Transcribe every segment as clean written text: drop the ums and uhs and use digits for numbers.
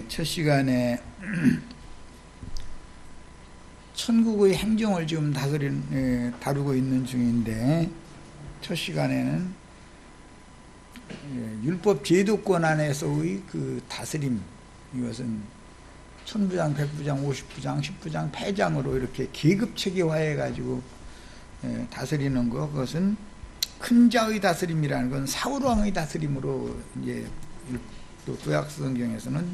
첫 시간에 천국의 행정을 지금 다루고 있는 중인데, 첫 시간에는 율법 제도권 안에서의 그 다스림, 이것은 천부장, 백부장, 50부장, 10부장, 패장으로 이렇게 계급 체계화해 가지고 다스리는 것, 그것은 큰 자의 다스림이라는 건 사울왕의 다스림으로 이제 또 구약 성경에서는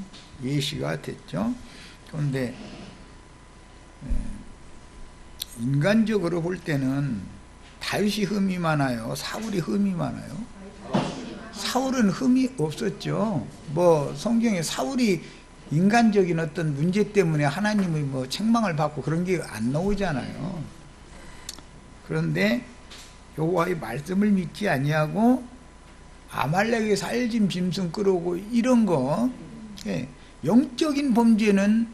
예시가 됐죠. 그런데 인간적으로 볼 때는 다윗이 흠이 많아요, 사울이 흠이 많아요? 사울은 흠이 없었죠. 뭐 성경에 사울이 인간적인 어떤 문제 때문에 하나님의 뭐 책망을 받고 그런 게 안 나오잖아요. 그런데 여호와의 말씀을 믿지 아니하고 아말렉의 살짐 짐승 끌어오고 이런 거, 영적인 범죄는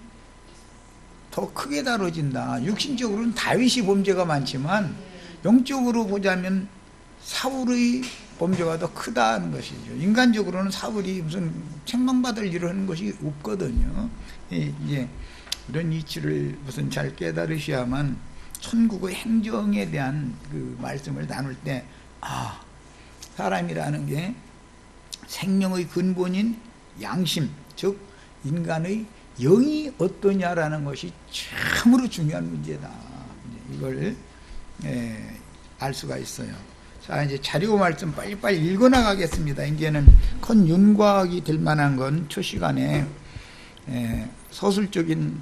더 크게 다뤄진다. 육신적으로는 다윗이 범죄가 많지만 영적으로 보자면 사울의 범죄가 더 크다는 것이죠. 인간적으로는 사울이 무슨 책망받을 일을 하는 것이 없거든요. 이제 이런 이치를 무슨 잘 깨달으셔야만 천국의 행정에 대한 그 말씀을 나눌 때, 사람이라는 게 생명의 근본인 양심, 즉 인간의 영이 어떠냐라는 것이 참으로 중요한 문제다. 이걸 알 수가 있어요. 자, 이제 자료 말씀 빨리빨리 읽어나가겠습니다. 이제는 큰 윤곽이 될 만한 건 첫 시간에 서술적인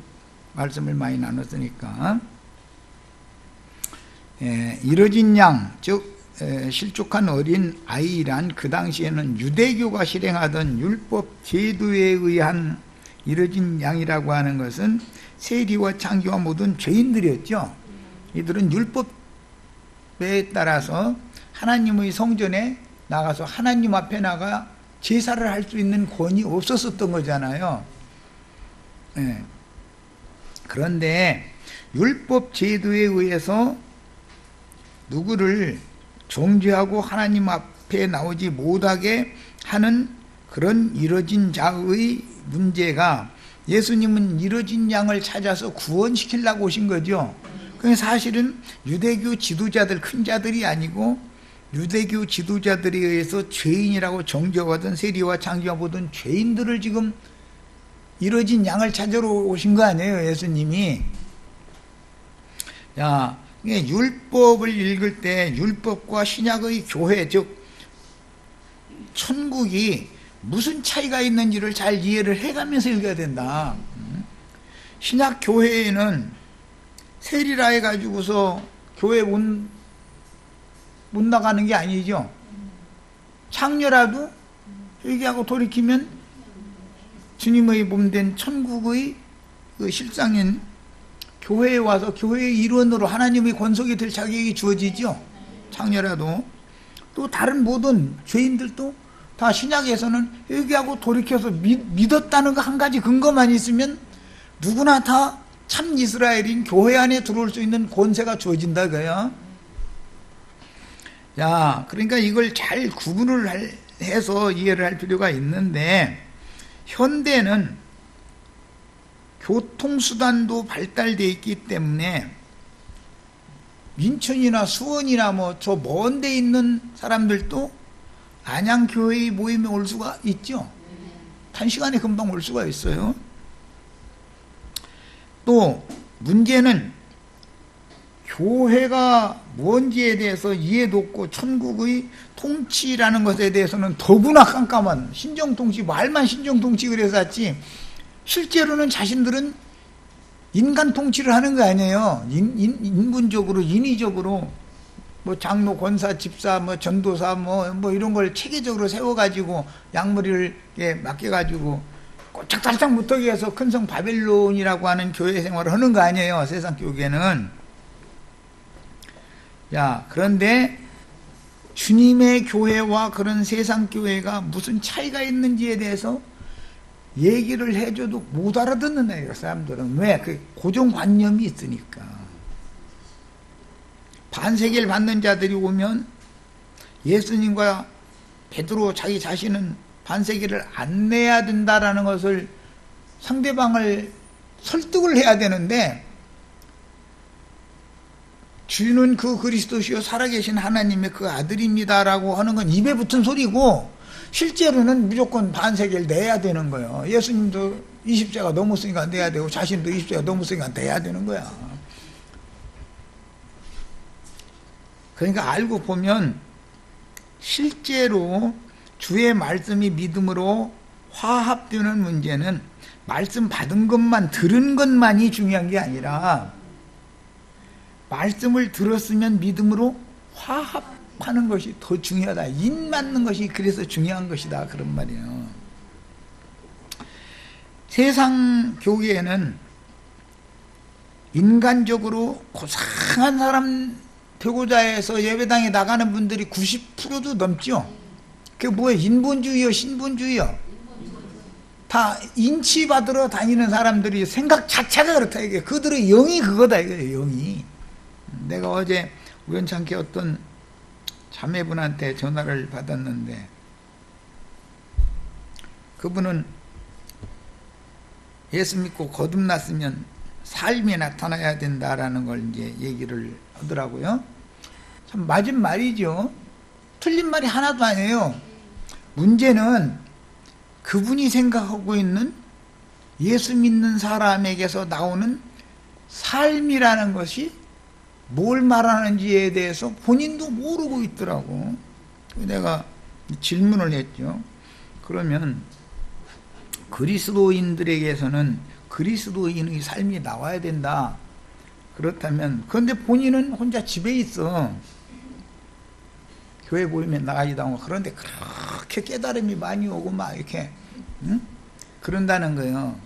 말씀을 많이 나눴으니까, 이뤄진 양, 즉 실족한 어린 아이란 그 당시에는 유대교가 실행하던 율법 제도에 의한 이뤄진 양이라고 하는 것은 세리와 창기와 모든 죄인들이었죠. 이들은 율법에 따라서 하나님의 성전에 나가서 하나님 앞에 나가 제사를 할 수 있는 권이 없었던 거잖아요. 그런데 율법 제도에 의해서 누구를 정죄하고 하나님 앞에 나오지 못하게 하는 그런 이뤄진 자의 문제가, 예수님은 이뤄진 양을 찾아서 구원시키려고 오신 거죠. 그래서 사실은 유대교 지도자들, 큰 자들이 아니고 유대교 지도자들에 의해서 죄인이라고 정죄받은 세리와 창기와 모든 죄인들을 지금 이뤄진 양을 찾으러 오신 거 아니에요, 예수님이. 자, 율법을 읽을 때 율법과 신약의 교회, 즉 천국이 무슨 차이가 있는지를 잘 이해를 해가면서 읽어야 된다. 신약 교회에는 세리라 해가지고서 교회 못 나가는 게 아니죠. 창녀라도 회개하고 돌이키면 주님의 몸된 천국의 그 실상인 교회에 와서 교회의 일원으로 하나님의 권속이 될 자격이 주어지죠. 창녀라도. 또 다른 모든 죄인들도 다 신약에서는 회개하고 돌이켜서 믿었다는 거 한 가지 근거만 있으면 누구나 다 참 이스라엘인 교회 안에 들어올 수 있는 권세가 주어진다 그야. 자, 그러니까 이걸 잘 구분을 해서 이해를 할 필요가 있는데, 현대는 교통수단도 발달되어 있기 때문에 인천이나 수원이나 뭐 저 먼 데 있는 사람들도 안양교회의 모임에 올 수가 있죠. 단시간에 금방 올 수가 있어요. 또 문제는 교회가 뭔지에 대해서 이해도 없고 천국의 통치라는 것에 대해서는 더구나 깜깜한 신정통치, 말만 신정통치 그래서 했지 실제로는 자신들은 인간 통치를 하는 거 아니에요. 인분적으로, 인위적으로, 뭐 장로, 권사, 집사, 뭐 전도사, 뭐 이런 걸 체계적으로 세워가지고 양머리를 맡겨가지고 꼬짝달짝 못하게 해서 큰 성 바벨론이라고 하는 교회 생활을 하는 거 아니에요, 세상 교계는. 자, 그런데 주님의 교회와 그런 세상 교회가 무슨 차이가 있는지에 대해서 얘기를 해줘도 못 알아듣는 거예요, 사람들은. 왜? 그 고정관념이 있으니까. 반세계를 받는 자들이 오면 예수님과 베드로 자기 자신은 반세계를 안 내야 된다라는 것을 상대방을 설득을 해야 되는데 주는 그 그리스도시요 살아계신 하나님의 그 아들입니다라고 하는 건 입에 붙은 소리고 실제로는 무조건 반세계를 내야 되는 거예요. 예수님도 20세가 넘었으니까 내야 되고 자신도 20세가 넘었으니까 내야 되는 거야. 그러니까 알고 보면 실제로 주의 말씀이 믿음으로 화합되는 문제는 말씀 받은 것만 들은 것만이 중요한 게 아니라 말씀을 들었으면 믿음으로 화합하는 것이 더 중요하다. 인 맞는 것이 그래서 중요한 것이다. 그런 말이에요. 세상 교회에는 인간적으로 고상한 사람 되고자 해서 예배당에 나가는 분들이 90%도 넘죠. 그게 뭐예요? 인본주의요, 신본주의요? 다 인치받으러 다니는 사람들이 생각 자체가 그렇다 이게. 그들의 영이 그거다 이거예요. 영이. 내가 어제 우연찮게 어떤 자매분한테 전화를 받았는데 그분은 예수 믿고 거듭났으면 삶이 나타나야 된다라는 걸 이제 얘기를 하더라고요. 참 맞은 말이죠. 틀린 말이 하나도 아니에요. 문제는 그분이 생각하고 있는 예수 믿는 사람에게서 나오는 삶이라는 것이 뭘 말하는지에 대해서 본인도 모르고 있더라고. 내가 질문을 했죠. 그러면 그리스도인들에게서는 그리스도인의 삶이 나와야 된다. 그렇다면 그런데 본인은 혼자 집에 있어. 교회 보이면 나가지도 않고 그런데 그렇게 깨달음이 많이 오고 막 이렇게 그런다는 거예요.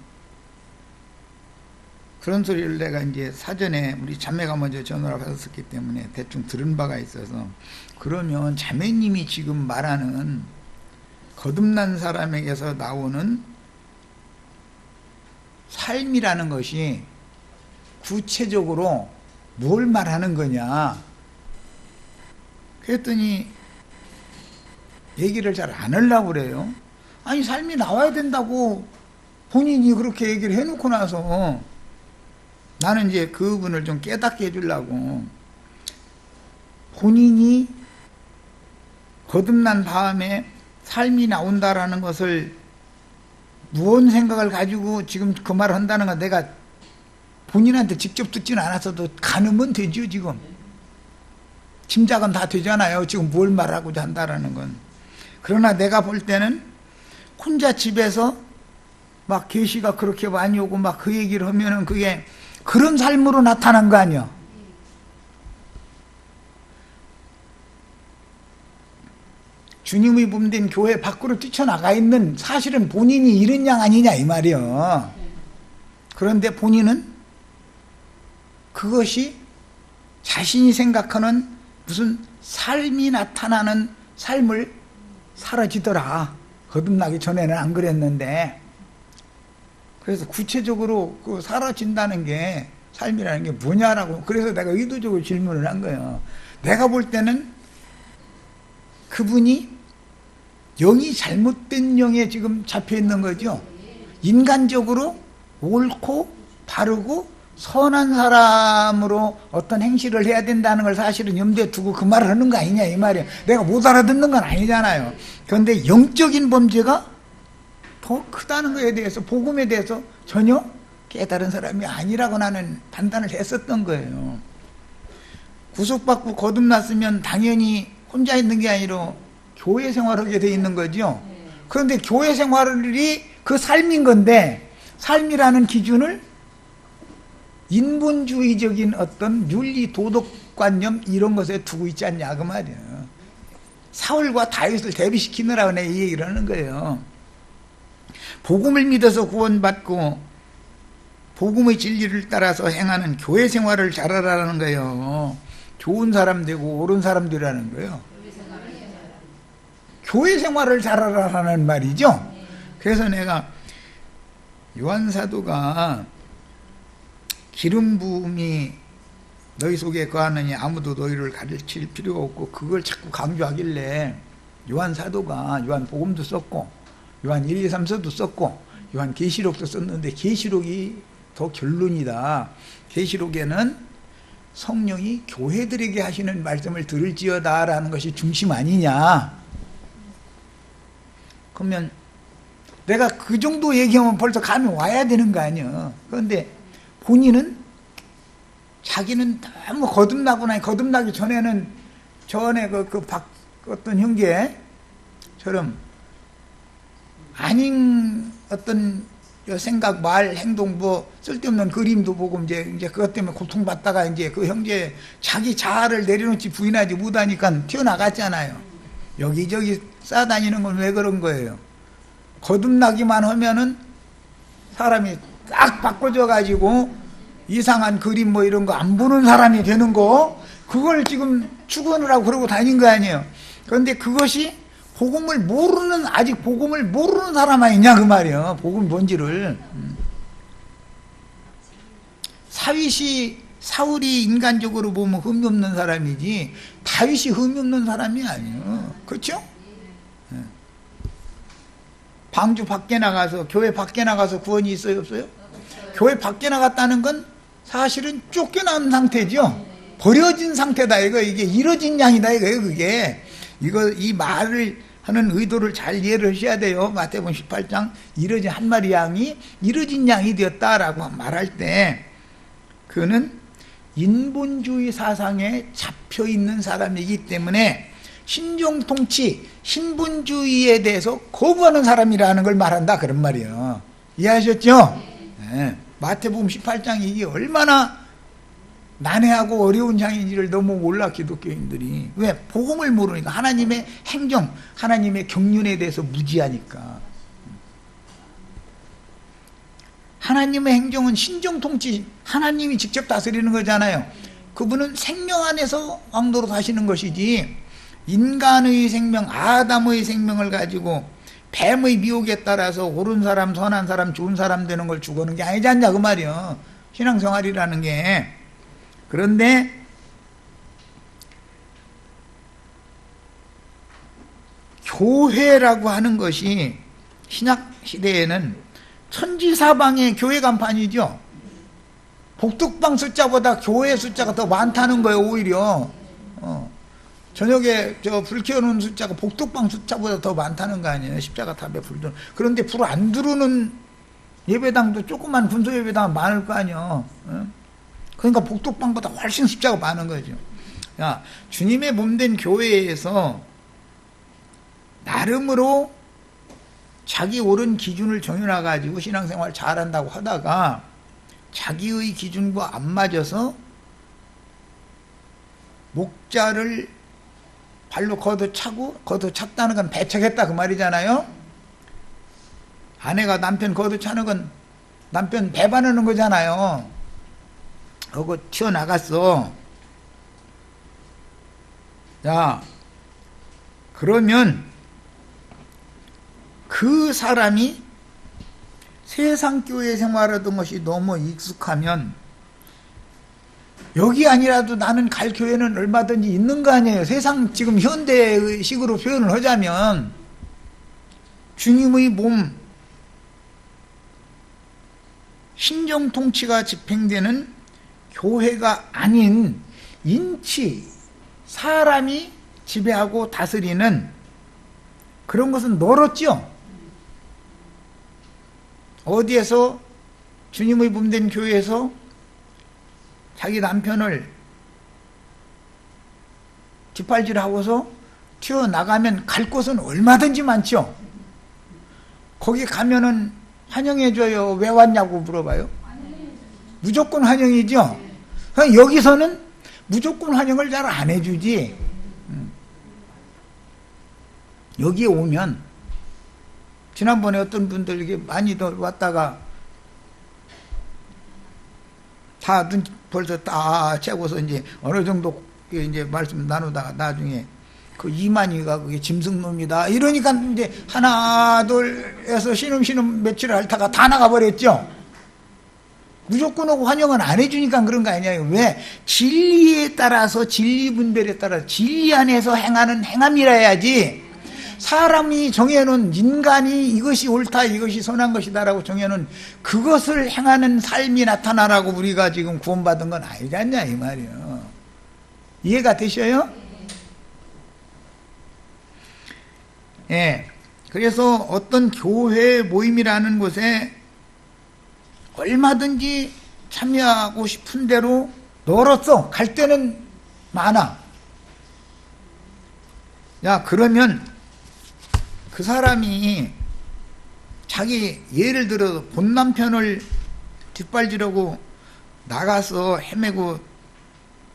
그런 소리를 내가 이제 사전에 우리 자매가 먼저 전화를 받았었기 때문에 대충 들은 바가 있어서 그러면 자매님이 지금 말하는 거듭난 사람에게서 나오는 삶이라는 것이 구체적으로 뭘 말하는 거냐 그랬더니 얘기를 잘 안 하려고 그래요. 아니 삶이 나와야 된다고 본인이 그렇게 얘기를 해놓고 나서 나는 이제 그분을 좀 깨닫게 해주려고 본인이 거듭난 다음에 삶이 나온다라는 것을 무언 생각을 가지고 지금 그 말을 한다는 건 내가 본인한테 직접 듣지는 않았어도 가늠은 되죠. 지금 짐작은 다 되잖아요. 지금 뭘 말하고자 한다라는 건. 그러나 내가 볼 때는 혼자 집에서 막 계시가 그렇게 많이 오고 막 그 얘기를 하면은 그게 그런 삶으로 나타난 거 아니야. 주님의 몸된 교회 밖으로 뛰쳐나가 있는 사실은 본인이 이런 양 아니냐 이 말이야. 그런데 본인은 그것이 자신이 생각하는 무슨 삶이 나타나는 삶을 살아지더라. 거듭나기 전에는 안 그랬는데. 그래서 구체적으로 그 사라진다는 게 삶이라는 게 뭐냐라고. 그래서 내가 의도적으로 질문을 한 거예요. 내가 볼 때는 그분이 영이 잘못된 영에 지금 잡혀 있는 거죠. 인간적으로 옳고 바르고 선한 사람으로 어떤 행실을 해야 된다는 걸 사실은 염두에 두고 그 말을 하는 거 아니냐 이 말이에요. 내가 못 알아듣는 건 아니잖아요. 그런데 영적인 범죄가 더 크다는 것에 대해서 복음에 대해서 전혀 깨달은 사람이 아니라고 나는 판단을 했었던 거예요. 구속받고 거듭났으면 당연히 혼자 있는 게 아니라 교회 생활하게 돼 있는 거죠. 그런데 교회 생활이 그 삶인 건데 삶이라는 기준을 인본주의적인 어떤 윤리 도덕관념 이런 것에 두고 있지 않냐 그 말이에요. 사울과 다윗을 대비시키느라고 내가 이 얘기를 하는 거예요. 복음을 믿어서 구원받고 복음의 진리를 따라서 행하는 교회 생활을 잘하라는 거예요. 좋은 사람 되고 옳은 사람 되라는 거예요. 교회 생활을 잘하라는 말이죠. 그래서 내가 요한 사도가 기름 부음이 너희 속에 거하느니 아무도 너희를 가르칠 필요가 없고 그걸 자꾸 강조하길래 요한 사도가 요한 복음도 썼고 요한 1, 2, 3서도 썼고 요한계시록도 썼는데 계시록이 더 결론이다. 계시록에는 성령이 교회들에게 하시는 말씀을 들을지어다라는 것이 중심 아니냐. 그러면 내가 그 정도 얘기하면 벌써 감이 와야 되는 거 아니야. 그런데 본인은 자기는 너무 거듭나기 전에는 전에 어떤 형제처럼 아닌 어떤 생각, 말, 행동, 뭐 쓸데없는 그림도 보고 이제 그것 때문에 고통받다가 이제 그 형제 자기 자아를 내려놓지 부인하지 못하니까 튀어나갔잖아요. 여기저기 싸다니는 건 왜 그런 거예요? 거듭나기만 하면은 사람이 딱 바꿔져 가지고 이상한 그림 뭐 이런 거 안 보는 사람이 되는 거, 그걸 지금 추구를 하고 그러고 다닌 거 아니에요. 그런데 그것이 아직 복음을 모르는 사람만 있냐 그 말이에요. 복음이 뭔지를. 사울이 인간적으로 보면 흠이 없는 사람이지 다윗이 흠이 없는 사람이 아니에요. 그렇죠? 방주 밖에 나가서, 교회 밖에 나가서 구원이 있어요, 없어요? 교회 밖에 나갔다는 건 사실은 쫓겨난 상태죠. 버려진 상태다. 이게 이뤄진 양이다. 그게. 이 말을 하는 의도를 잘 이해를 하셔야 돼요. 마태복음 18장 이뤄진 한 마리 양이 이뤄진 양이 되었다라고 말할 때 그는 인본주의 사상에 잡혀 있는 사람이기 때문에 신종통치, 신분주의에 대해서 거부하는 사람이라는 걸 말한다 그런 말이에요. 이해하셨죠? 네. 마태복음 18장이 이게 얼마나 난해하고 어려운 장인지를 너무 몰라 기독교인들이. 왜? 복음을 모르니까. 하나님의 행정, 하나님의 경륜에 대해서 무지하니까. 하나님의 행정은 신정통치, 하나님이 직접 다스리는 거잖아요. 그분은 생명 안에서 왕도로 사시는 것이지 인간의 생명, 아담의 생명을 가지고 뱀의 미혹에 따라서 옳은 사람, 선한 사람, 좋은 사람 되는 걸 주고는 게 아니지 않냐 그 말이요. 신앙생활이라는 게. 그런데 교회라고 하는 것이 신약 시대에는 천지사방의 교회 간판이죠. 복덕방 숫자보다 교회 숫자가 더 많다는 거예요. 오히려 저녁에 불 켜놓은 숫자가 복덕방 숫자보다 더 많다는 거 아니에요. 십자가 탑에 불 들어오는. 그런데 불 안 들어오는 예배당도 조그만 군소 예배당은 많을 거 아니에요. 그러니까 복덕방보다 훨씬 숫자가 많은 거죠. 야, 주님의 몸된 교회에서 나름으로 자기 옳은 기준을 정해놔가지고 신앙생활 잘한다고 하다가 자기의 기준과 안 맞아서 목자를 발로 걷어찼다는 건 배척했다 그 말이잖아요. 아내가 남편 걷어차는 건 남편 배반하는 거잖아요. 그거 튀어나갔어. 자, 그러면 그 사람이 세상 교회 생활하던 것이 너무 익숙하면 여기 아니라도 나는 갈 교회는 얼마든지 있는 거 아니에요. 세상 지금 현대식으로 표현을 하자면 주님의 몸 신정통치가 집행되는 교회가 아닌 인치, 사람이 지배하고 다스리는 그런 것은 멀었죠. 어디에서 주님의 몸된 교회에서 자기 남편을 뒷발질하고서 튀어나가면 갈 곳은 얼마든지 많죠. 거기 가면은 환영해줘요. 왜 왔냐고 물어봐요. 무조건 환영이죠. 여기서는 무조건 환영을 잘 안 해주지. 여기에 오면 지난번에 어떤 분들 이게 많이 더 왔다가 다 눈 벌써 딱 채고서 이제 어느 정도 이제 말씀 나누다가 나중에 그 이만희가 그게 짐승놈이다 이러니까 이제 하나 둘 해서 신음신음 며칠 앓다가 다 나가버렸죠. 무조건 오고 환영은 안 해주니까 그런 거 아니에요. 왜? 진리에 따라서 진리 분별에 따라서 진리 안에서 행하는 행함이라 해야지. 사람이 정해놓은, 인간이 이것이 옳다, 이것이 선한 것이다라고 정해놓은 그것을 행하는 삶이 나타나라고 우리가 지금 구원받은 건 아니지 않냐 이 말이에요. 이해가 되셔요? 예. 그래서 어떤 교회 모임이라는 곳에 얼마든지 참여하고 싶은 대로 너로서 갈 때는 많아. 야, 그러면 그 사람이 자기, 예를 들어 본 남편을 뒷발지르고 나가서 헤매고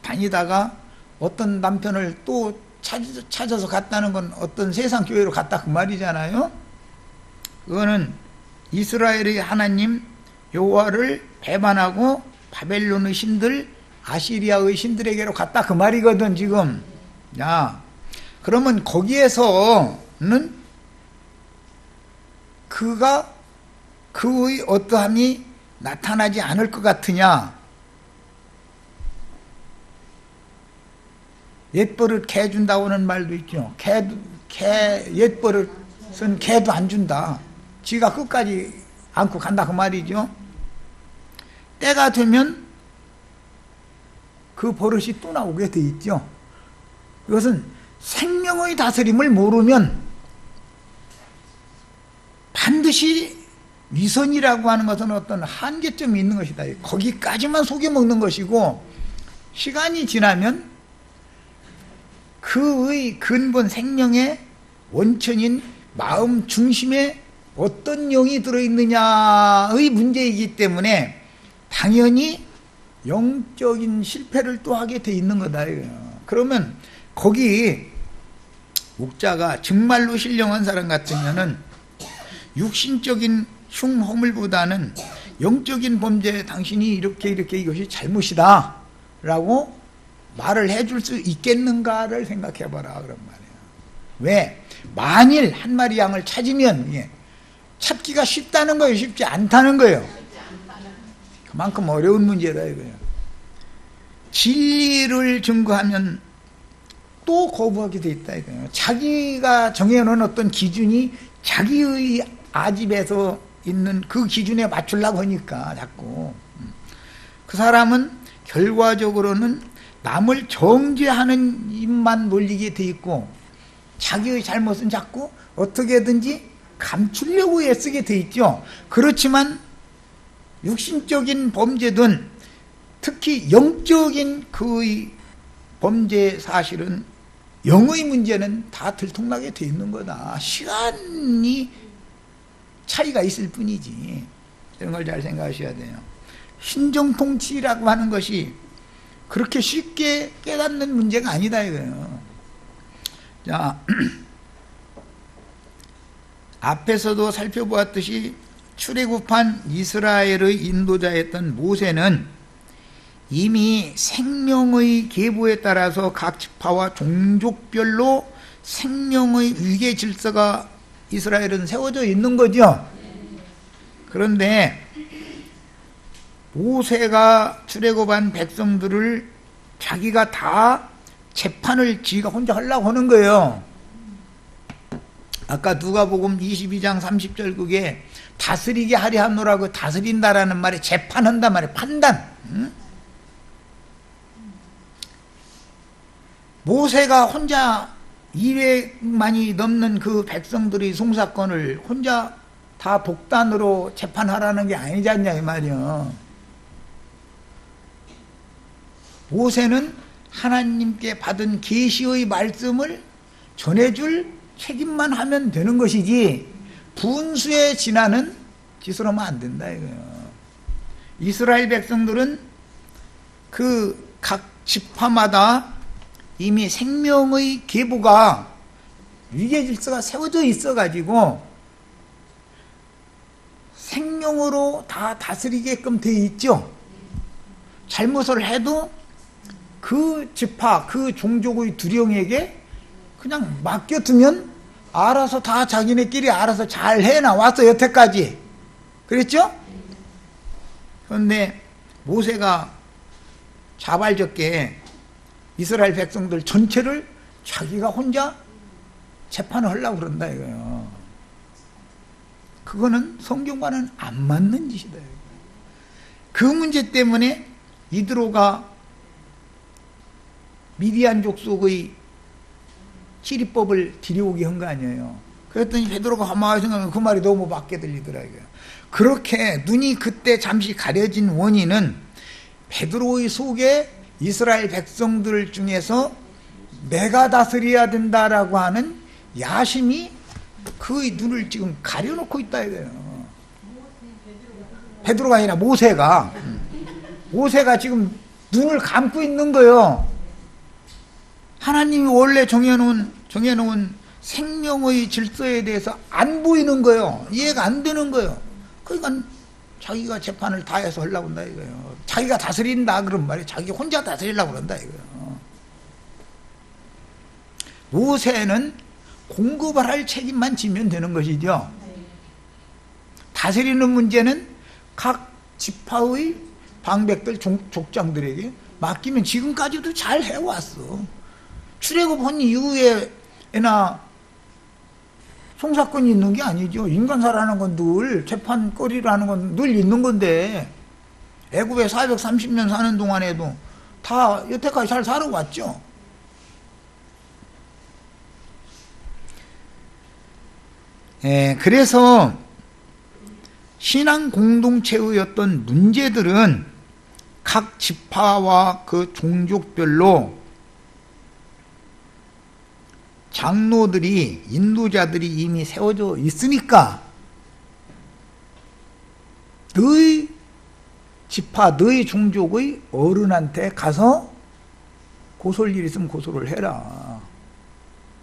다니다가 어떤 남편을 또 찾아서 갔다는 건 어떤 세상 교회로 갔다 그 말이잖아요. 그거는 이스라엘의 하나님 여호와를 배반하고 바벨론의 신들, 아시리아의 신들에게로 갔다 그 말이거든 지금. 야, 그러면 거기에서는 그의 어떠함이 나타나지 않을 것 같으냐? 옛버릇 개 준다고 하는 말도 있죠. 옛버릇은 개도 안 준다. 지가 끝까지 안고 간다 그 말이죠. 때가 되면 그 버릇이 또 나오게 돼 있죠. 이것은 생명의 다스림을 모르면 반드시 위선이라고 하는 것은 어떤 한계점이 있는 것이다. 거기까지만 속여먹는 것이고, 시간이 지나면 그의 근본 생명의 원천인 마음 중심에 어떤 영이 들어있느냐의 문제이기 때문에 당연히 영적인 실패를 또 하게 돼 있는 거다. 그러면 거기 목자가 정말로 신령한 사람 같으면은 육신적인 흉허물보다는 영적인 범죄에 당신이 이렇게 이것이 잘못이다 라고 말을 해줄 수 있겠는가를 생각해봐라 그런 말이에요. 왜? 만일 한 마리 양을 찾으면 찾기가 쉽다는 거예요, 쉽지 않다는 거예요. 그만큼 어려운 문제다 이거예요. 진리를 증거하면 또 거부하게 돼 있다 이거예요. 자기가 정해놓은 어떤 기준이 자기의 아집에서 있는 그 기준에 맞추려고 하니까 자꾸. 그 사람은 결과적으로는 남을 정죄하는 입만 몰리게 돼 있고 자기의 잘못은 자꾸 어떻게든지 감추려고 애쓰게 돼 있죠. 그렇지만 육신적인 범죄든 특히 영적인 그의 범죄 사실은 영의 문제는 다 들통나게 돼 있는 거다. 시간이 차이가 있을 뿐이지. 이런 걸 잘 생각하셔야 돼요. 신정통치라고 하는 것이 그렇게 쉽게 깨닫는 문제가 아니다 이거예요. 자, 앞에서도 살펴보았듯이 출애굽한 이스라엘의 인도자였던 모세는 이미 생명의 계보에 따라서 각 지파와 종족별로 생명의 위계 질서가 이스라엘은 세워져 있는 거죠. 그런데 모세가 출애굽한 백성들을 자기가 다 재판을 지가 혼자 하려고 하는 거예요. 아까 누가복음 22장 30절 그게 다스리게 하려 하노라고 다스린다라는 말에 재판한단 말이에요. 판단. 모세가 혼자 200만이 넘는 그 백성들의 송사건을 혼자 다 독단으로 재판하라는 게 아니지 않냐 이 말이요. 모세는 하나님께 받은 계시의 말씀을 전해줄 책임만 하면 되는 것이지 분수의 진화는 짓으로면 안 된다 이거예요. 이스라엘 백성들은 그 각 지파마다 이미 생명의 계보가 위계 질서가 세워져 있어 가지고 생명으로 다 다스리게끔 돼 있죠. 잘못을 해도 그 지파, 그 종족의 두령에게 그냥 맡겨두면 알아서 다 자기네끼리 알아서 잘 해나왔어 여태까지. 그랬죠? 그런데 모세가 자발적게 이스라엘 백성들 전체를 자기가 혼자 재판을 하려고 그런다 이거예요. 그거는 성경과는 안 맞는 짓이다. 그 문제 때문에 이드로가 미디안 족속의 치리법을 들여오게 한 거 아니에요. 그랬더니 베드로가 가만히 생각하면 그 말이 너무 맞게 들리더라고요. 그렇게 눈이 그때 잠시 가려진 원인은 베드로의 속에 이스라엘 백성들 중에서 내가 다스려야 된다라고 하는 야심이 그의 눈을 지금 가려놓고 있다 이거예요. 베드로가 아니라 모세가 지금 눈을 감고 있는 거예요. 하나님이 원래 정해놓은 생명의 질서에 대해서 안 보이는 거예요. 이해가 안 되는 거예요. 그러니까 자기가 재판을 다 해서 하려고 한다 이거예요. 자기가 다스린다 그런 말이에요. 자기 혼자 다스리려고 한다 이거예요. 모세는 공급을 할 책임만 지면 되는 것이죠. 다스리는 문제는 각 지파의 방백들 족장들에게 맡기면 지금까지도 잘 해왔어. 출애굽한 이후에나 송사건이 있는 게 아니죠. 인간사라는 건 늘 재판거리라는 건 늘 있는 건데 애굽에 430년 사는 동안에도 다 여태까지 잘 살아왔죠. 그래서 신앙 공동체의 어떤 문제들은 각 지파와 그 종족별로 장로들이, 인도자들이 이미 세워져 있으니까 너희 지파, 너희 종족의 어른한테 가서 고소할 일 있으면 고소를 해라.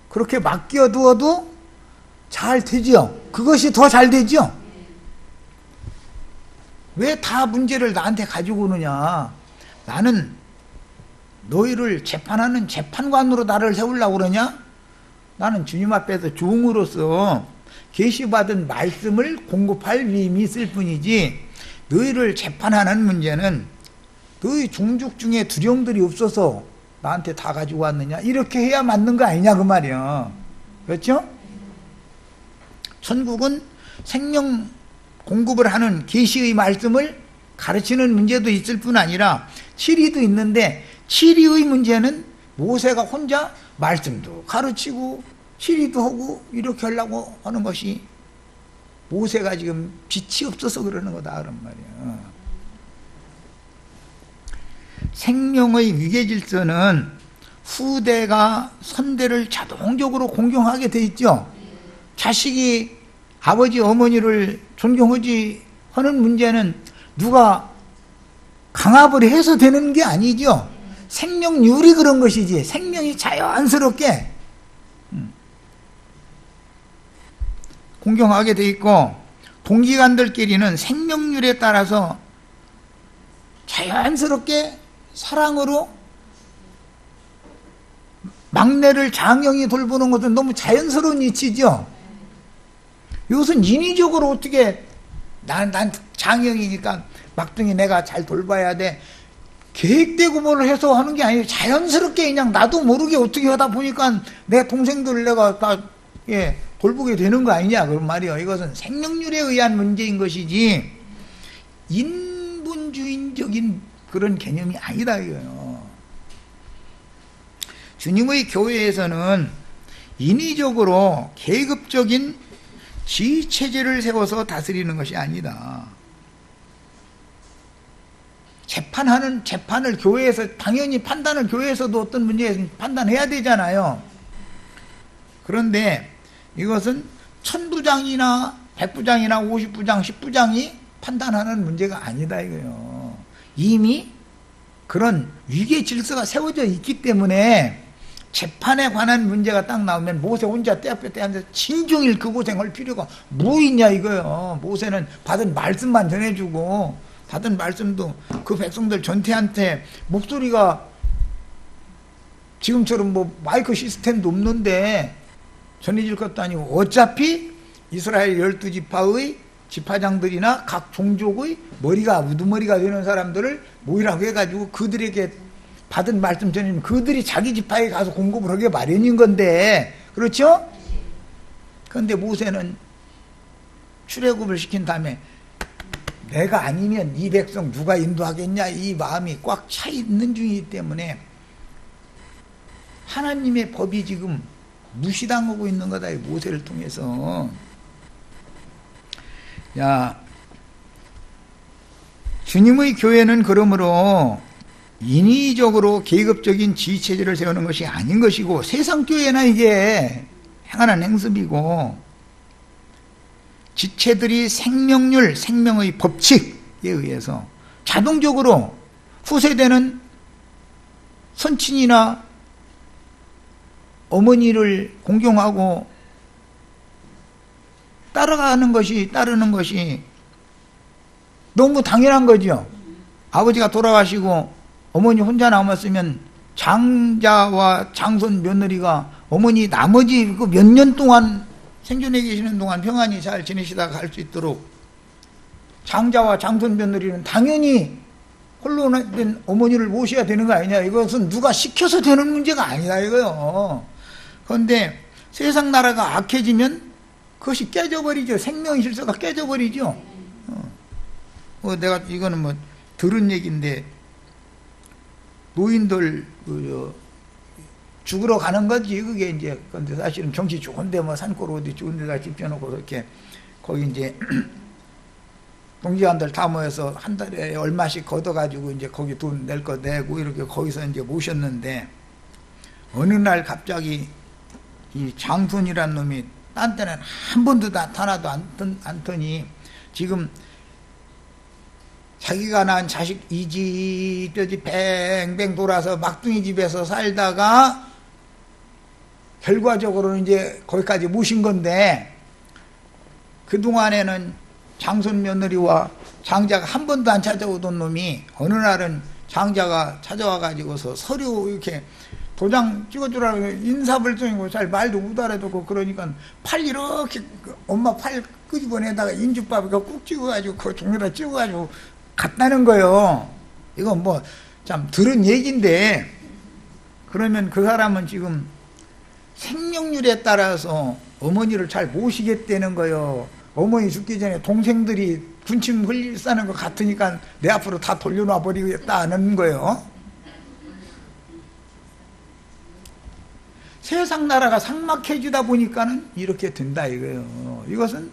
그렇게 맡겨두어도 잘 되지요. 그것이 더 잘 되지요. 왜 다 문제를 나한테 가지고 오느냐. 나는 너희를 재판하는 재판관으로 나를 세우려고 그러냐? 나는 주님 앞에서 종으로서 계시받은 말씀을 공급할 위임이 있을 뿐이지 너희를 재판하는 문제는 너희 종족 중에 두령들이 없어서 나한테 다 가지고 왔느냐? 이렇게 해야 맞는 거 아니냐 그 말이야. 그렇죠? 천국은 생명 공급을 하는 계시의 말씀을 가르치는 문제도 있을 뿐 아니라 치리도 있는데 치리의 문제는 모세가 혼자 말씀도 가르치고 치리도 하고 이렇게 하려고 하는 것이 모세가 지금 빛이 없어서 그러는 거다 그런 말이야. 생명의 위계질서는 후대가 선대를 자동적으로 공경하게 돼 있죠. 자식이 아버지 어머니를 존경하지 하는 문제는 누가 강압을 해서 되는 게 아니죠. 생명률이 그런 것이지 생명이 자연스럽게 공경하게 돼 있고 동기간들끼리는 생명률에 따라서 자연스럽게 사랑으로 막내를 장형이 돌보는 것은 너무 자연스러운 이치죠. 이것은 인위적으로 어떻게 난 장형이니까 막둥이 내가 잘 돌봐야 돼 계획되고 뭘 해서 하는 게 아니에요. 자연스럽게 그냥 나도 모르게 어떻게 하다 보니까 내 동생들을 내가 다 돌보게 되는 거 아니냐 그런 말이에요. 이것은 생명률에 의한 문제인 것이지 인본주의적인 그런 개념이 아니다 이거예요. 주님의 교회에서는 인위적으로 계급적인 지휘체제를 세워서 다스리는 것이 아니다. 재판을 교회에서 당연히 판단을 교회에서도 어떤 문제에 판단해야 되잖아요. 그런데 이것은 1000부장이나 100부장이나 50부장, 10부장이 판단하는 문제가 아니다 이거예요. 이미 그런 위계 질서가 세워져 있기 때문에 재판에 관한 문제가 딱 나오면 모세 혼자 때 앞에 때 앉아서 진중일 그 고생할 필요가 뭐 있냐 이거예요. 모세는 받은 말씀만 전해주고 받은 말씀도 그 백성들 전체한테 목소리가 지금처럼 뭐 마이크 시스템도 없는데 전해질 것도 아니고 어차피 이스라엘 12지파의 지파장들이나 각 종족의 머리가 우두머리가 되는 사람들을 모이라고 해가지고 그들에게 받은 말씀 전해주면 그들이 자기 지파에 가서 공급을 하게 마련인 건데 그렇죠? 그런데 모세는 출애굽을 시킨 다음에 내가 아니면 이 백성 누가 인도하겠냐, 이 마음이 꽉 차 있는 중이기 때문에 하나님의 법이 지금 무시당하고 있는 거다, 이 모세를 통해서. 야, 주님의 교회는 그러므로 인위적으로 계급적인 지휘체제를 세우는 것이 아닌 것이고, 세상 교회나 이게 행하는 행습이고, 지체들이 생명률, 생명의 법칙에 의해서 자동적으로 후세대는 선친이나 어머니를 공경하고 따르는 것이 너무 당연한 거죠. 아버지가 돌아가시고 어머니 혼자 남았으면 장자와 장손 며느리가 어머니 나머지 그 몇 년 동안 생존해 계시는 동안 평안히 잘 지내시다가 갈 수 있도록 장자와 장손 며느리는 당연히 홀로 된 어머니를 모셔야 되는 거 아니냐. 이것은 누가 시켜서 되는 문제가 아니다 이거요. 그런데 세상 나라가 악해지면 그것이 깨져버리죠. 생명의 질서가 깨져버리죠. 내가 이거는 들은 얘기인데, 노인들 죽으러 가는 거지 그게 이제. 근데 사실은 경치 좋은데 산골 어디 좋은 데다 집 펴놓고 이렇게 거기 이제 동지관들 다 모여서 한 달에 얼마씩 걷어가지고 이제 거기 돈 낼 거 내고 이렇게 거기서 이제 모셨는데, 어느 날 갑자기 이 장손이란 놈이 딴 때는 한 번도 나타나도 않더니 지금 자기가 낳은 자식 이 집 저 집 뱅뱅 돌아서 막둥이 집에서 살다가 결과적으로는 이제 거기까지 모신 건데, 그동안에는 장손 며느리와 장자가 한 번도 안 찾아오던 놈이 어느 날은 장자가 찾아와 가지고서 서류 이렇게 도장 찍어주라고 인사불성이고 잘 말도 못 알아듣고 그러니까 팔 이렇게 엄마 팔 끄집어내다가 인주밥 이거 꾹 찍어가지고 그 종이에다 찍어가지고 갔다는 거예요. 이건 참 들은 얘기인데, 그러면 그 사람은 지금 생명률에 따라서 어머니를 잘 모시겠다는 거예요. 어머니 죽기 전에 동생들이 군침 흘리 싸는 것 같으니까 내 앞으로 다 돌려놔 버리겠다는 거예요. 세상 나라가 삭막해지다 보니까는 이렇게 된다 이거예요. 이것은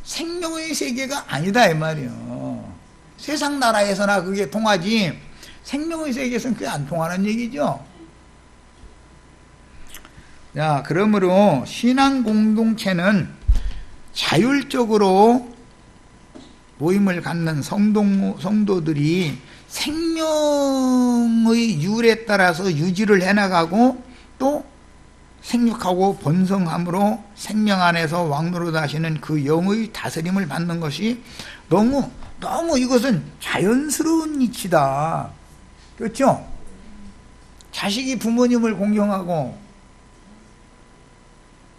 생명의 세계가 아니다 이 말이에요. 세상 나라에서나 그게 통하지 생명의 세계에서는 그게 안 통하는 얘기죠. 자, 그러므로 신앙 공동체는 자율적으로 모임을 갖는 성도들이 생명의 율에 따라서 유지를 해나가고 또 생육하고 번성함으로 생명 안에서 왕노릇 하시는 그 영의 다스림을 받는 것이 너무 이것은 자연스러운 이치다. 그렇죠? 자식이 부모님을 공경하고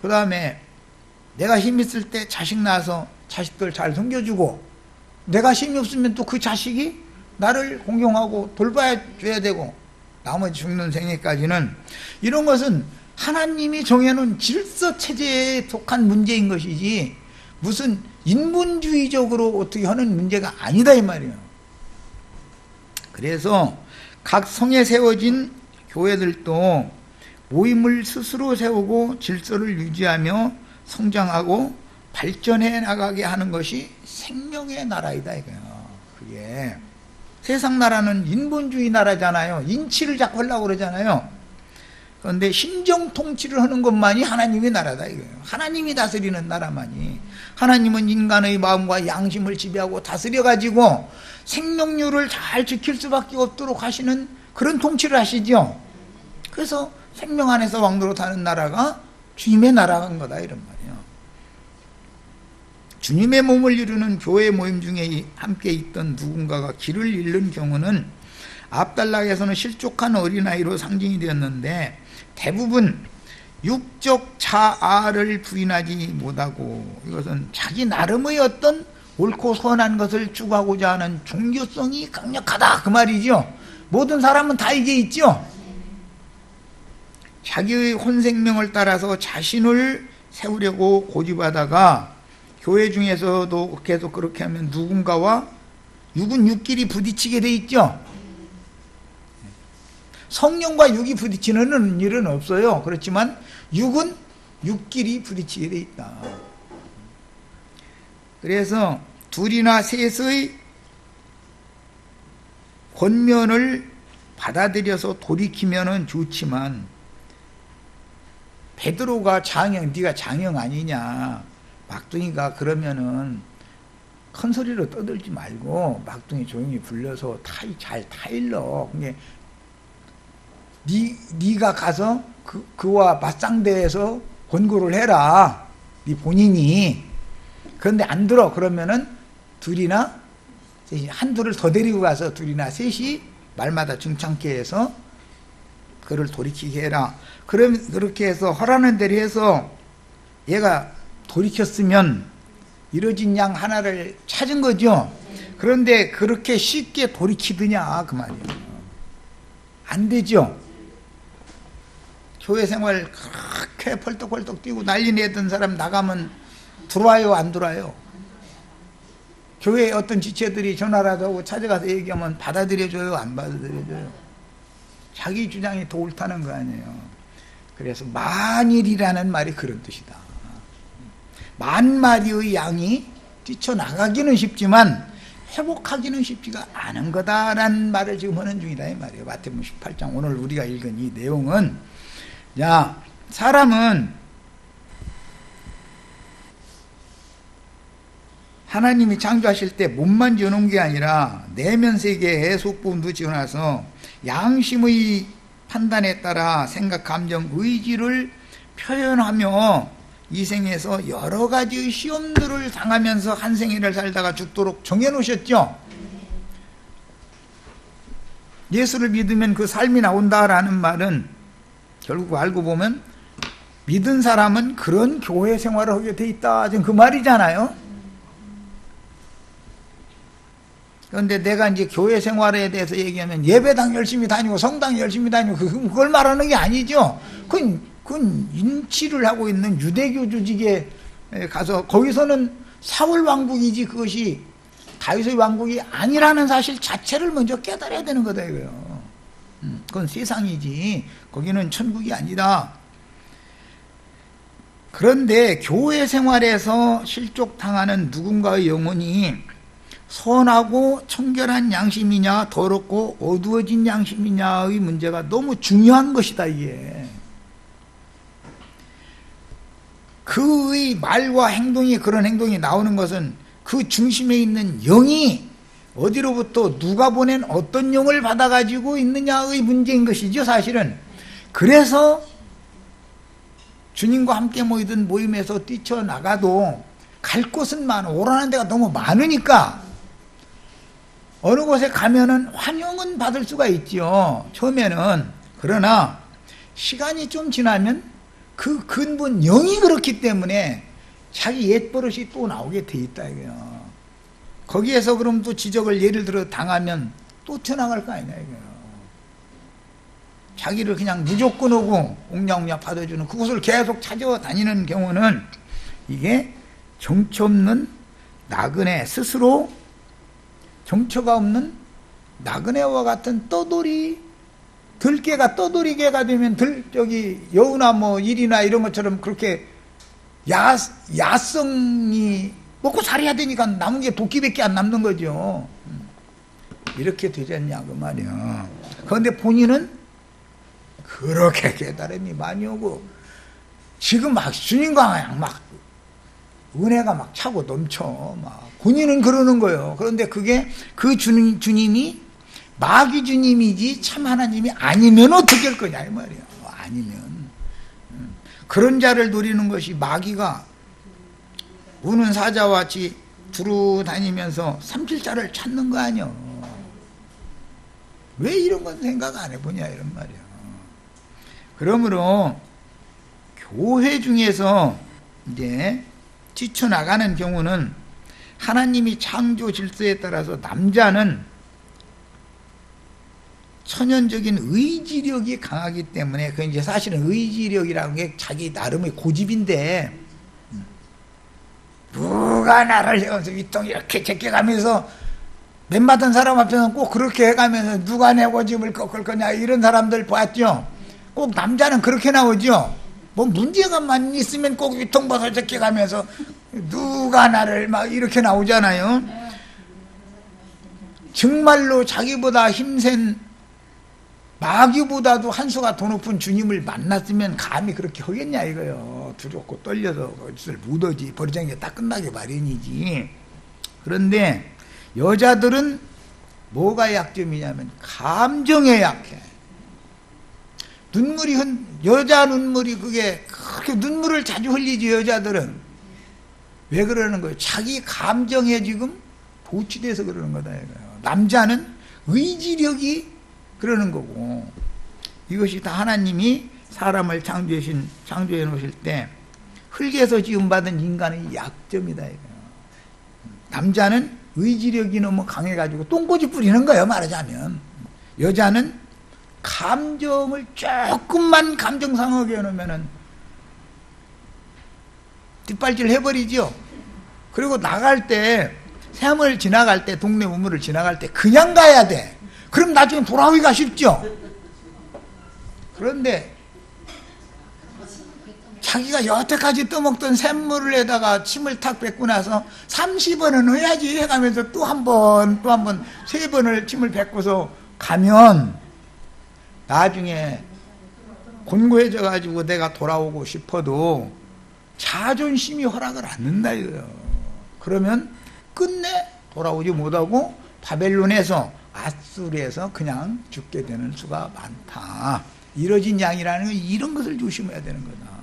그 다음에 내가 힘 있을 때 자식 낳아서 자식들 잘 섬겨주고, 내가 힘이 없으면 또 그 자식이 나를 공경하고 돌봐줘야 되고, 나머지 죽는 생애까지는, 이런 것은 하나님이 정해놓은 질서체제에 속한 문제인 것이지 무슨 인본주의적으로 어떻게 하는 문제가 아니다 이 말이에요. 그래서 각 성에 세워진 교회들도 모임을 스스로 세우고 질서를 유지하며 성장하고 발전해 나가게 하는 것이 생명의 나라이다 이거예요. 그게 세상 나라는 인본주의 나라잖아요. 인치를 자꾸 하려고 그러잖아요. 그런데 신정 통치를 하는 것만이 하나님의 나라다 이거예요. 하나님이 다스리는 나라만이. 하나님은 인간의 마음과 양심을 지배하고 다스려 가지고 생명률을 잘 지킬 수밖에 없도록 하시는 그런 통치를 하시죠. 그래서 생명 안에서 왕노릇 하는 나라가 주님의 나라인 거다 이런 말이에요. 주님의 몸을 이루는 교회 모임 중에 함께 있던 누군가가 길을 잃는 경우는 앞달락에서는 실족한 어린아이로 상징이 되었는데, 대부분 육적 자아를 부인하지 못하고 이것은 자기 나름의 어떤 옳고 선한 것을 추구하고자 하는 종교성이 강력하다 그 말이죠. 모든 사람은 다 이게 있죠. 자기의 혼생명을 따라서 자신을 세우려고 고집하다가 교회 중에서도 계속 그렇게 하면 누군가와 육은 육끼리 부딪히게 돼 있죠. 성령과 육이 부딪히는 일은 없어요. 그렇지만 육은 육끼리 부딪히게 돼 있다. 그래서 둘이나 셋의 권면을 받아들여서 돌이키면은 좋지만, 베드로가 장형, 네가 장형 아니냐, 막둥이가 그러면은 큰 소리로 떠들지 말고 막둥이 조용히 불러서 잘 타일러. 그게 네가 가서 그와 맞상대해서 권고를 해라, 네 본인이. 그런데 안 들어. 그러면은 둘이나 셋이, 한둘을 더 데리고 가서 둘이나 셋이 말마다 중창케 해서 그를 돌이키게 해라. 그럼 그렇게 해서 허라는 대로 해서 얘가 돌이켰으면 이뤄진 양 하나를 찾은 거죠. 그런데 그렇게 쉽게 돌이키느냐 그 말이에요. 안 되죠. 교회 생활 그렇게 펄떡펄떡 뛰고 난리 내던 사람 나가면 들어와요, 안 들어와요? 교회에 어떤 지체들이 전화라도 하고 찾아가서 얘기하면 받아들여줘요, 안 받아들여줘요? 자기 주장이 더 옳다는 거 아니에요. 그래서 만일이라는 말이 그런 뜻이다. 만마리의 양이 뛰쳐나가기는 쉽지만 회복하기는 쉽지가 않은 거다라는 말을 지금 하는 중이다 이 말이에요. 마태복음 18장 오늘 우리가 읽은 이 내용은, 야, 사람은 하나님이 창조하실 때 몸만 지어놓은 게 아니라 내면 세계에 속부분도 지어놔서 양심의 판단에 따라 생각, 감정, 의지를 표현하며 이 생에서 여러 가지의 시험들을 당하면서 한 생애를 살다가 죽도록 정해놓으셨죠. 예수를 믿으면 그 삶이 나온다라는 말은 결국 알고 보면 믿은 사람은 그런 교회 생활을 하게 돼 있다, 지금 그 말이잖아요. 그런데 내가 이제 교회 생활에 대해서 얘기하면 예배당 열심히 다니고 성당 열심히 다니고 그걸 말하는 게 아니죠. 그건 인치를 하고 있는 유대교 조직에 가서 거기서는 사울 왕국이지 그것이 다윗의 왕국이 아니라는 사실 자체를 먼저 깨달아야 되는 거다 이거요. 그건 세상이지 거기는 천국이 아니다. 그런데 교회 생활에서 실족당하는 누군가의 영혼이 선하고 청결한 양심이냐 더럽고 어두워진 양심이냐의 문제가 너무 중요한 것이다 이게. 그의 말과 행동이, 그런 행동이 나오는 것은 그 중심에 있는 영이 어디로부터 누가 보낸 어떤 영을 받아가지고 있느냐의 문제인 것이죠 사실은. 그래서 주님과 함께 모이던 모임에서 뛰쳐나가도 갈 곳은 많아, 오라는 데가 너무 많으니까 어느 곳에 가면은 환영은 받을 수가 있죠 처음에는. 그러나 시간이 좀 지나면 그 근본 영이 그렇기 때문에 자기 옛버릇이 또 나오게 돼 있다 이거요. 거기에서 그럼 또 지적을 예를 들어 당하면 또 튀어나갈 거 아니냐 이거요. 자기를 그냥 무조건 오고 옹냐옹냐 받아주는 그곳을 계속 찾아다니는 경우는 이게 정처 없는 나그네, 스스로 정처가 없는 나그네와 같은 떠돌이, 들개가 떠돌이개가 되면 여우나 뭐 일이나 이런 것처럼 그렇게 야성이 먹고 살아야 되니까 남은 게 도끼밖에 안 남는 거죠. 이렇게 되지 않냐 그 말이야. 그런데 본인은 그렇게 깨달음이 많이 오고 지금 막 주님과 막 은혜가 막 차고 넘쳐 막 본인은 그러는 거예요. 그런데 그게 그 주님이 마귀 주님이지 참 하나님이 아니면 어떻게 할 거냐 이 말이야. 아니면 그런 자를 노리는 것이 마귀가 우는 사자와 같이 두루 다니면서 삼킬자를 찾는 거 아니야. 왜 이런 건 생각 안 해보냐 이런 말이야. 그러므로 교회 중에서 이제 뛰쳐나가는 경우는 하나님이 창조 질서에 따라서 남자는 천연적인 의지력이 강하기 때문에, 그 이제 사실은 의지력이라는 게 자기 나름의 고집인데 누가 나를 해가면서 위통 이렇게 제껴가면서 맨받은 사람 앞에서는 꼭 그렇게 해가면서 누가 내 고집을 꺾을 거냐 이런 사람들 봤죠. 꼭 남자는 그렇게 나오죠. 뭐 문제가만 있으면 꼭 위통벗어 제껴가면서 누가 나를 막 이렇게 나오잖아요. 정말로 자기보다 힘센 마귀보다도 한 수가 더 높은 주님을 만났으면 감히 그렇게 하겠냐 이거요. 두렵고 떨려서 그것을 못하지. 버리장에 딱 끝나기 마련이지. 그런데 여자들은 뭐가 약점이냐면 감정에 약해. 여자 눈물이 그게 그렇게 눈물을 자주 흘리지. 여자들은 왜 그러는 거예요? 자기 감정에 지금 도취돼서 그러는 거다 이거예요. 남자는 의지력이 그러는 거고, 이것이 다 하나님이 사람을 창조해 놓으실 때 흙에서 지음받은 인간의 약점이다 이거예요. 남자는 의지력이 너무 강해가지고 똥꼬집 부리는 거예요, 말하자면. 여자는 감정을 조금만 감정 상하게 해놓으면은 뒷발질 해버리죠. 그리고 나갈 때, 세암을 지나갈 때, 동네 우물을 지나갈 때 그냥 가야 돼. 그럼 나중에 돌아오기가 쉽죠. 그런데 자기가 여태까지 떠먹던 샘물에다가 침을 탁 뱉고 나서 30번은 해야지 해가면서 또 한 번, 3번을 침을 뱉고서 가면 나중에 곤고해져 가지고 내가 돌아오고 싶어도 자존심이 허락을 않는다 이거예요. 그러면 끝내 돌아오지 못하고 바벨론에서, 아수르에서 그냥 죽게 되는 수가 많다. 이뤄진 양이라는 건 이런 것을 조심해야 되는 거다.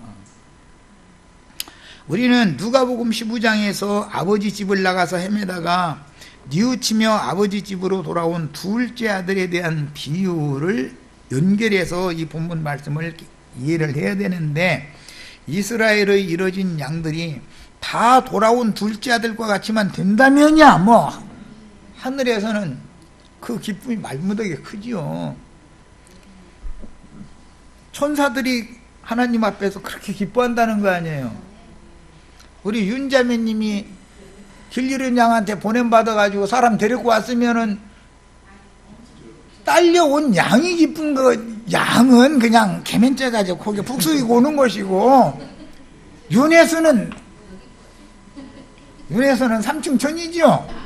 우리는 누가복음 15장에서 아버지 집을 나가서 헤매다가 뉘우치며 아버지 집으로 돌아온 둘째 아들에 대한 비유를 연결해서 이 본문 말씀을 이해를 해야 되는데, 이스라엘의 이뤄진 양들이 다 돌아온 둘째 아들과 같이만 된다면야 뭐 하늘에서는 그 기쁨이 말무더기 크지요. 천사들이 하나님 앞에서 그렇게 기뻐한다는 거 아니에요. 우리 윤자매님이 길 잃은 양한테 보냄받아가지고 사람 데리고 왔으면은 딸려온 양이 기쁜 거, 양은 그냥 개면째 가지고 거기 푹 숙이고 오는 것이고, 윤회수는 삼층천이죠.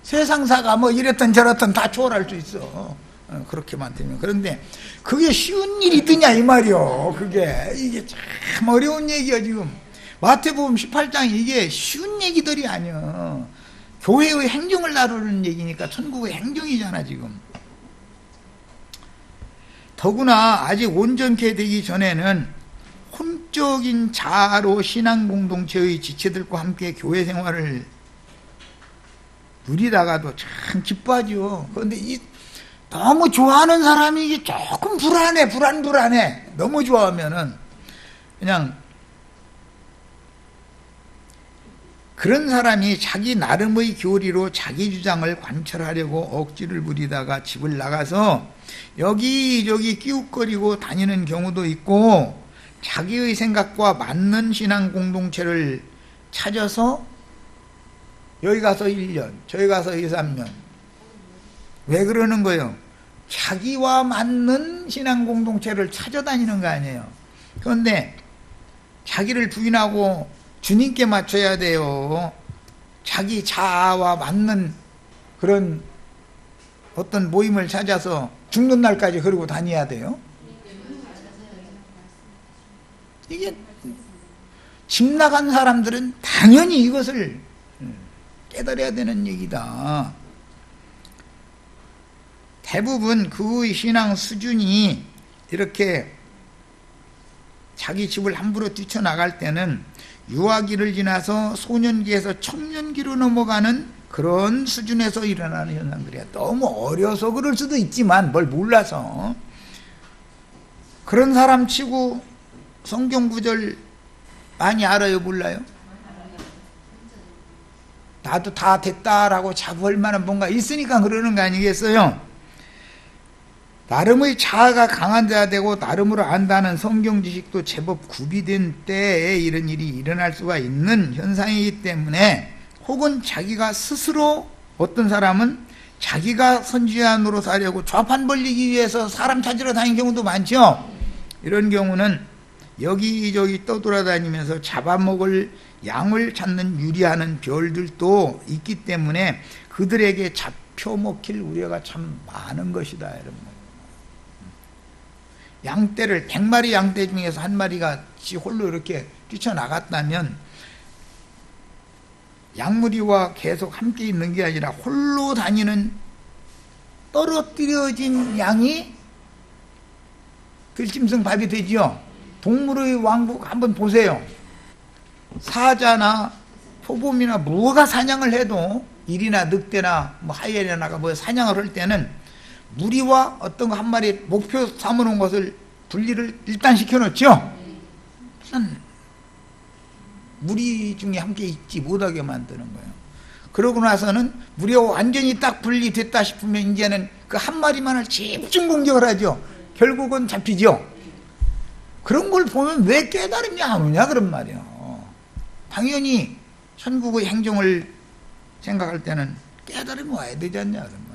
세상사가 뭐 이랬던 저랬던 다 초월할 수 있어. 그렇게만 되면. 그런데 그게 쉬운 일이더냐 이 말이요. 이게 참 어려운 얘기야 지금. 마태복음 18장 이게 쉬운 얘기들이 아니야. 교회의 행정을 다루는 얘기니까 천국의 행정이잖아 지금. 더구나 아직 온전케 되기 전에는 혼적인 자아로 신앙 공동체의 지체들과 함께 교회 생활을 누리다가도 참 기뻐하죠. 그런데 너무 좋아하는 사람이 이게 조금 불안해. 너무 좋아하면은 그냥 그런 사람이 자기 나름의 교리로 자기 주장을 관철하려고 억지를 부리다가 집을 나가서 여기저기 끼웃거리고 다니는 경우도 있고, 자기의 생각과 맞는 신앙 공동체를 찾아서 여기 가서 1년, 저기 가서 2, 3년. 왜 그러는 거예요? 자기와 맞는 신앙 공동체를 찾아다니는 거 아니에요. 그런데 자기를 부인하고 주님께 맞춰야 돼요. 자기 자아와 맞는 그런 어떤 모임을 찾아서 죽는 날까지 그러고 다녀야 돼요. 이게 집 나간 사람들은 당연히 이것을 깨달아야 되는 얘기다. 대부분 그의 신앙 수준이 이렇게 자기 집을 함부로 뛰쳐나갈 때는 유아기를 지나서 소년기에서 청년기로 넘어가는 그런 수준에서 일어나는 현상들이야. 너무 어려서 그럴 수도 있지만 뭘 몰라서. 그런 사람 치고 성경 구절 많이 알아요, 몰라요? 나도 다 됐다라고 자부할 만한 뭔가 있으니까 그러는 거 아니겠어요? 나름의 자아가 강한 자 되고 나름으로 안다는 성경 지식도 제법 구비된 때에 이런 일이 일어날 수가 있는 현상이기 때문에, 혹은 자기가 스스로, 어떤 사람은 자기가 선지자노로 사려고 좌판 벌리기 위해서 사람 찾으러 다니는 경우도 많죠. 이런 경우는 여기저기 떠돌아다니면서 잡아먹을 양을 찾는 유리하는 별들도 있기 때문에 그들에게 잡혀먹힐 우려가 참 많은 것이다, 여러분. 양떼를 100마리 양떼 중에서 한 마리가 지 홀로 이렇게 뛰쳐나갔다면 양무리와 계속 함께 있는 게 아니라 홀로 다니는 떨어뜨려진 양이 들짐승밥이 되지요. 동물의 왕국 한번 보세요. 사자나 표범이나 뭐가 사냥을 해도, 일이나 늑대나 뭐 하이에나가 뭐 사냥을 할 때는 무리와 어떤 거 한 마리 목표 삼아놓은 것을 분리를 일단 시켜놓죠. 우선 무리 중에 함께 있지 못하게 만드는 거예요. 그러고 나서는 무리가 완전히 딱 분리됐다 싶으면 이제는 그 한 마리만을 집중 공격을 하죠. 결국은 잡히죠. 그런 걸 보면 왜 깨달음이 안 오냐 그런 말이에요. 당연히 천국의 행정을 생각할 때는 깨달음이 와야 되지 않냐 그런 말이에요.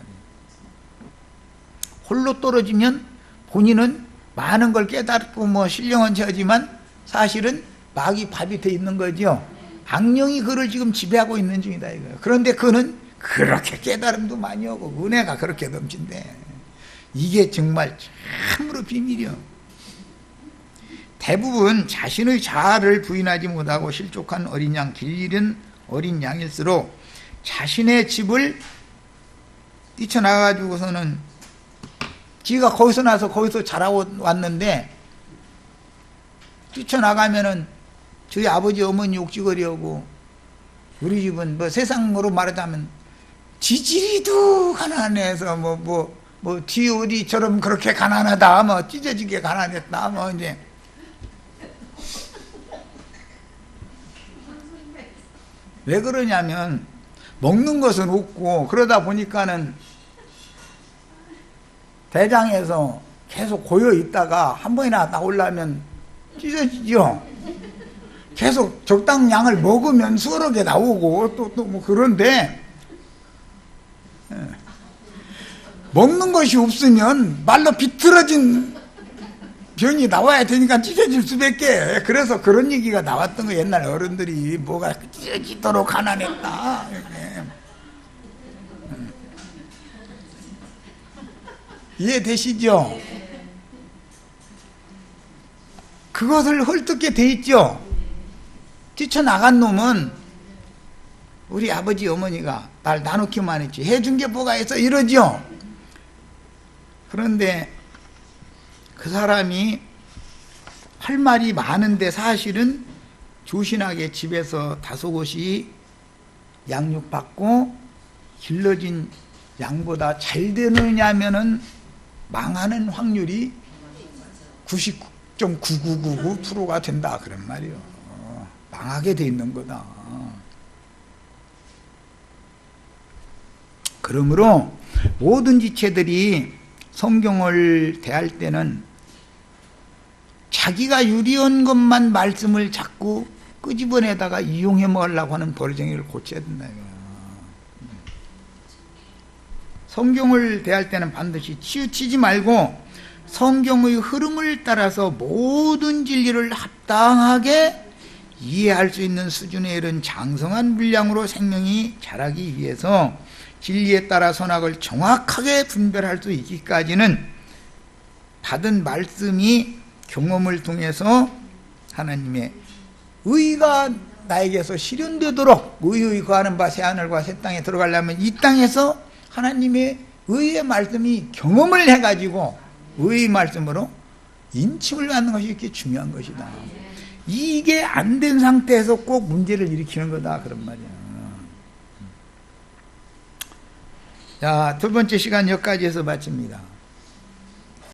홀로 떨어지면 본인은 많은 걸 깨닫고 뭐 신령한 체하지만 사실은 막이 밥이 돼 있는 거죠. 악령이 그를 지금 지배하고 있는 중이다 이거예요. 그런데 그는 그렇게 깨달음도 많이 오고 은혜가 그렇게 넘친대. 이게 정말 참으로 비밀이요. 대부분 자신의 자아를 부인하지 못하고 실족한 어린 양, 길 잃은 어린 양일수록 자신의 집을 뛰쳐나가지고서는 지가 거기서 나서 거기서 자라고 왔는데 뛰쳐나가면은 저희 아버지 어머니 욕지거리하고 우리 집은 뭐 세상으로 말하자면 지지리도 가난해서 뭐 디오리처럼 그렇게 가난하다, 뭐 찢어지게 가난했다, 뭐 이제 왜 그러냐면 먹는 것은 없고 그러다 보니까는 대장에서 계속 고여 있다가 한 번이나 나오려면 찢어지죠. 계속 적당량을 먹으면 수월하게 나오고 또 뭐 그런데 먹는 것이 없으면 말로 비틀어진 병이 나와야 되니까 찢어질 수밖에. 그래서 그런 얘기가 나왔던 거 옛날 어른들이 뭐가 찢어지도록 가난했다. 이해되시죠? 그것을 헐뜯게 돼 있죠. 뛰쳐나간 놈은 우리 아버지 어머니가 날 나누기만 했지 해준 게 뭐가 있어 이러죠. 그런데 그 사람이 할 말이 많은데 사실은 조신하게 집에서 다소곳이 양육받고 길러진 양보다 잘 되느냐면은 망하는 확률이 99.9999%가 된다 그런 말이요. 망하게 돼 있는 거다. 그러므로 모든 지체들이 성경을 대할 때는 자기가 유리한 것만 말씀을 자꾸 끄집어내다가 이용해 먹으려고 하는 버르장이를 고쳐야 된다. 성경을 대할 때는 반드시 치우치지 말고 성경의 흐름을 따라서 모든 진리를 합당하게 이해할 수 있는 수준에 이른 장성한 분량으로 생명이 자라기 위해서 진리에 따라 선악을 정확하게 분별할 수 있기까지는 받은 말씀이 경험을 통해서 하나님의 의가 나에게서 실현되도록, 의의 거하는 바 새하늘과 새 땅에 들어가려면 이 땅에서 하나님의 의의 말씀이 경험을 해가지고 의의 말씀으로 인침을 받는 것이 이렇게 중요한 것이다. 이게 안 된 상태에서 꼭 문제를 일으키는 거다 그런 말이야. 자, 두 번째 시간 여기까지 해서 마칩니다.